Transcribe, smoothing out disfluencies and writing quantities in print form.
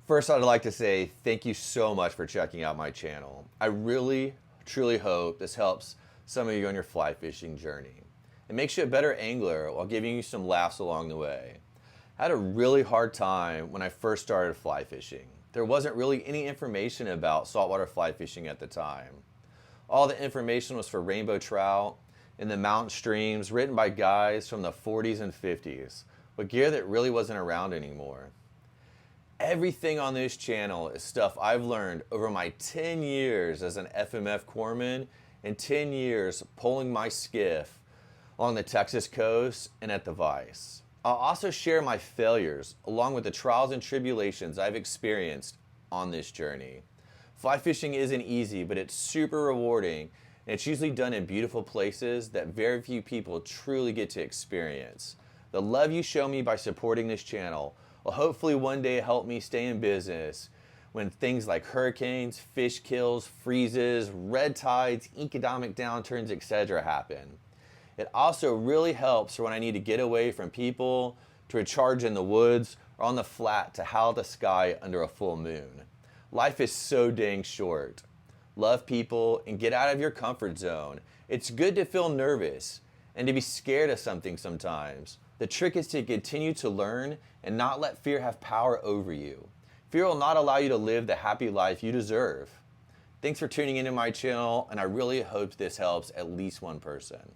First, I'd like to say thank you so much for checking out my channel. I really, truly hope this helps some of you on your fly fishing journey. It makes you a better angler while giving you some laughs along the way. I had a really hard time when I first started fly fishing. There wasn't really any information about saltwater fly fishing at the time. All the information was for rainbow trout in the mountain streams written by guys from the 40s and 50s, with gear that really wasn't around anymore. Everything on this channel is stuff I've learned over my 10 years as an FMF corpsman and 10 years pulling my skiff along the Texas coast and at the Vice. I'll also share my failures along with the trials and tribulations I've experienced on this journey. Fly fishing isn't easy, but it's super rewarding, and it's usually done in beautiful places that very few people truly get to experience. The love you show me by supporting this channel will hopefully one day help me stay in business when things like hurricanes, fish kills, freezes, red tides, economic downturns, etc. happen. It also really helps for when I need to get away from people to recharge in the woods or on the flat to howl at the sky under a full moon. Life is so dang short. Love people and get out of your comfort zone. It's good to feel nervous and to be scared of something sometimes. The trick is to continue to learn and not let fear have power over you. Fear will not allow you to live the happy life you deserve. Thanks for tuning into my channel, and I really hope this helps at least one person.